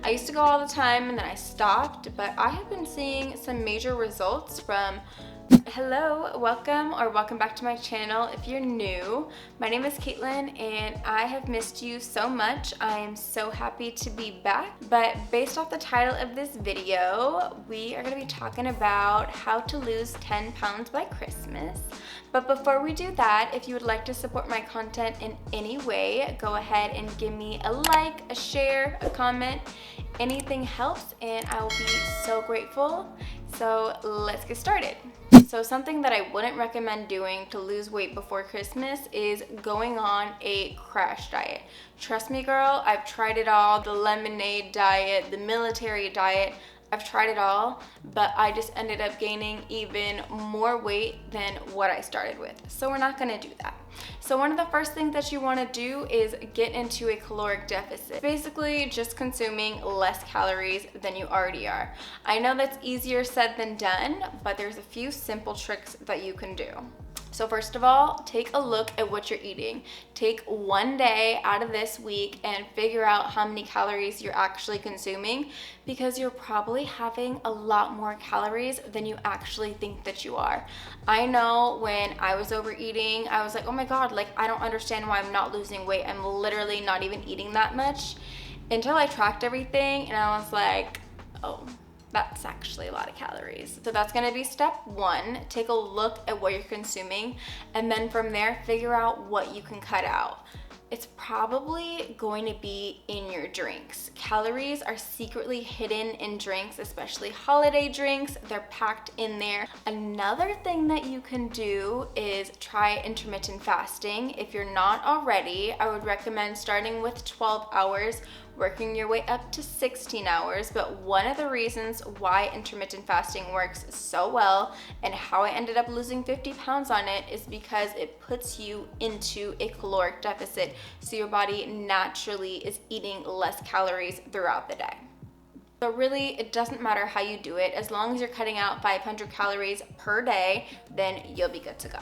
I used to go all the time and then I stopped, but I have been seeing some major results from Hello, welcome back to my channel. If you're new, my name is Caitlin and I have missed you so much. I am so happy to be back. But based off the title of this video, we are going to be talking about how to lose 10 pounds by Christmas. But before we do that, if you would like to support my content in any way, go ahead and give me a like, a share, a comment. Anything helps and I will be so grateful. So let's get started. So something that I wouldn't recommend doing to lose weight before Christmas is going on a crash diet. Trust me, girl, I've tried it all. The lemonade diet, the military diet, I've tried it all, but I just ended up gaining even more weight than what I started with. So we're not gonna do that. So one of the first things that you wanna do is get into a caloric deficit. Basically just consuming less calories than you already are. I know that's easier said than done, but there's a few simple tricks that you can do. So first of all, take a look at what you're eating. Take one day out of this week and figure out how many calories you're actually consuming, because you're probably having a lot more calories than you actually think that you are. I know when I was overeating, I was like, oh my God, like I don't understand why I'm not losing weight. I'm literally not even eating that much, until I tracked everything and I was like, oh, that's actually a lot of calories. So that's gonna be step one. Take a look at what you're consuming, and then from there, figure out what you can cut out. It's probably going to be in your drinks. Calories are secretly hidden in drinks, especially holiday drinks. They're packed in there. Another thing that you can do is try intermittent fasting. If you're not already, I would recommend starting with 12 hours, working your way up to 16 hours. But one of the reasons why intermittent fasting works so well and how I ended up losing 50 pounds on it is because it puts you into a caloric deficit. So your body naturally is eating less calories throughout the day. So really, it doesn't matter how you do it. As long as you're cutting out 500 calories per day, then you'll be good to go.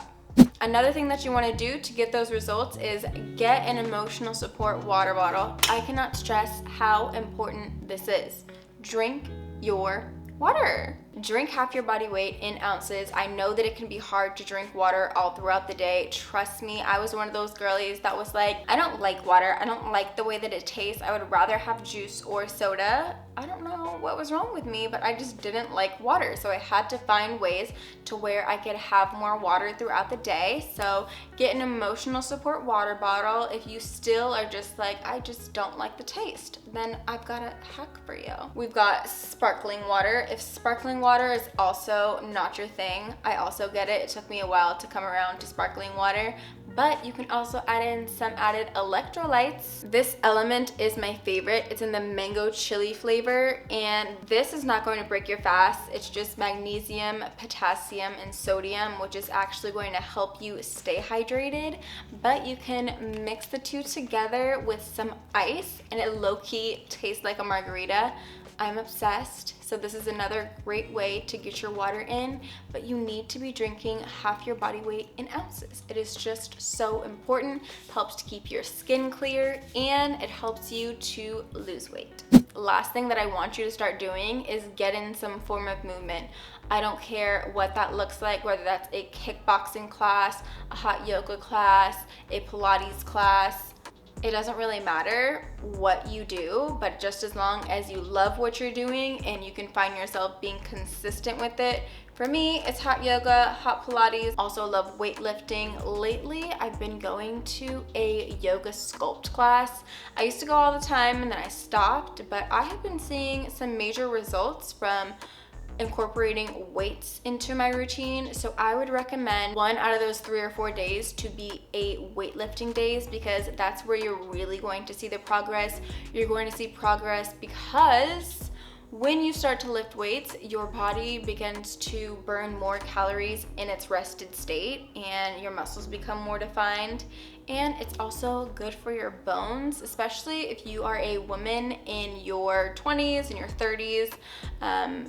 Another thing that you want to do to get those results is get an emotional support water bottle. I cannot stress how important this is. Drink your water. Drink half your body weight in ounces. I know that it can be hard to drink water all throughout the day. Trust me, I was one of those girlies that was like, I don't like water. I don't like the way that it tastes. I would rather have juice or soda. I don't know what was wrong with me, but I just didn't like water. So I had to find ways to where I could have more water throughout the day. So get an emotional support water bottle. If you still are just like, I just don't like the taste, then I've got a hack for you. We've got sparkling water. If sparkling water is also not your thing, I also get it. It took me a while to come around to sparkling water, but you can also add in some added electrolytes. This element is my favorite. It's in the mango chili flavor, and this is not going to break your fast. It's just magnesium, potassium, and sodium, which is actually going to help you stay hydrated. But you can mix the two together with some ice, and it low-key tastes like a margarita. I'm obsessed. So this is another great way to get your water in, but you need to be drinking half your body weight in ounces. It is just so important. It helps to keep your skin clear and it helps you to lose weight. Last thing that I want you to start doing is get in some form of movement. I don't care what that looks like, whether that's a kickboxing class, a hot yoga class, a Pilates class. It doesn't really matter what you do, but just as long as you love what you're doing and you can find yourself being consistent with it. For me, it's hot yoga, hot Pilates. Also love weightlifting. Lately, I've been going to a yoga sculpt class. I used to go all the time and then I stopped, but I have been seeing some major results from incorporating weights into my routine. So I would recommend one out of those 3 or 4 days to be a weightlifting days, because that's where you're really going to see the progress. You're going to see progress because when you start to lift weights, your body begins to burn more calories in its rested state and your muscles become more defined. And it's also good for your bones, especially if you are a woman in your 20s and your 30s.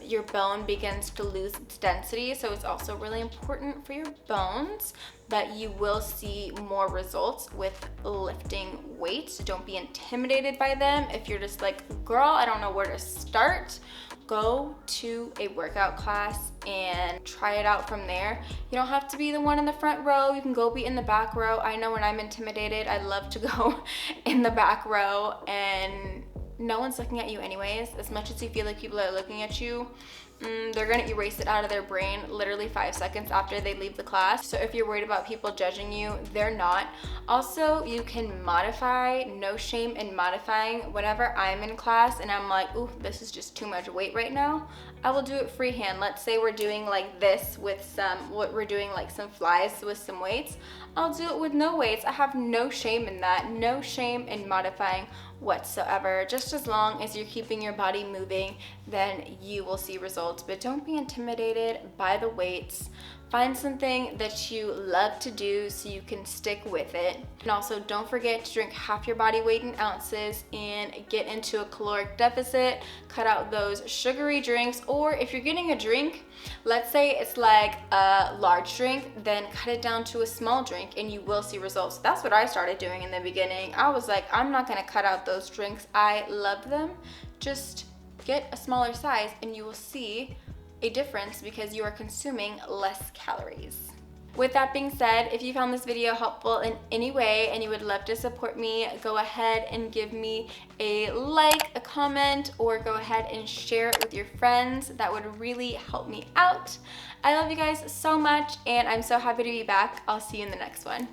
Your bone begins to lose its density, so it's also really important for your bones. But you will see more results with lifting weights. Don't be intimidated by them. If you're just like, girl, I don't know where to start, go to a workout class and try it out from there. You don't have to be the one in the front row. You can go be in the back row. I know when I'm intimidated, I love to go in the back row and no one's looking at you anyways. As much as you feel like people are looking at you, they're gonna erase it out of their brain literally 5 seconds after they leave the class. So if you're worried about people judging you, they're not. Also, you can modify, no shame in modifying. Whenever I'm in class and I'm like, ooh, this is just too much weight right now, I will do it freehand. Let's say we're doing like this with some flies with some weights. I'll do it with no weights. I have no shame in that, no shame in modifying whatsoever. Just as long as you're keeping your body moving, then you will see results. But don't be intimidated by the weights. Find something that you love to do so you can stick with it. And also don't forget to drink half your body weight in ounces and get into a caloric deficit. Cut out those sugary drinks, or if you're getting a drink, let's say it's like a large drink, then cut it down to a small drink and you will see results. That's what I started doing in the beginning. I was like, I'm not gonna cut out those drinks. I love them. Just get a smaller size and you will see a difference because you are consuming less calories. With that being said, if you found this video helpful in any way and you would love to support me, go ahead and give me a like, a comment, or go ahead and share it with your friends. That would really help me out. I love you guys so much and I'm so happy to be back. I'll see you in the next one.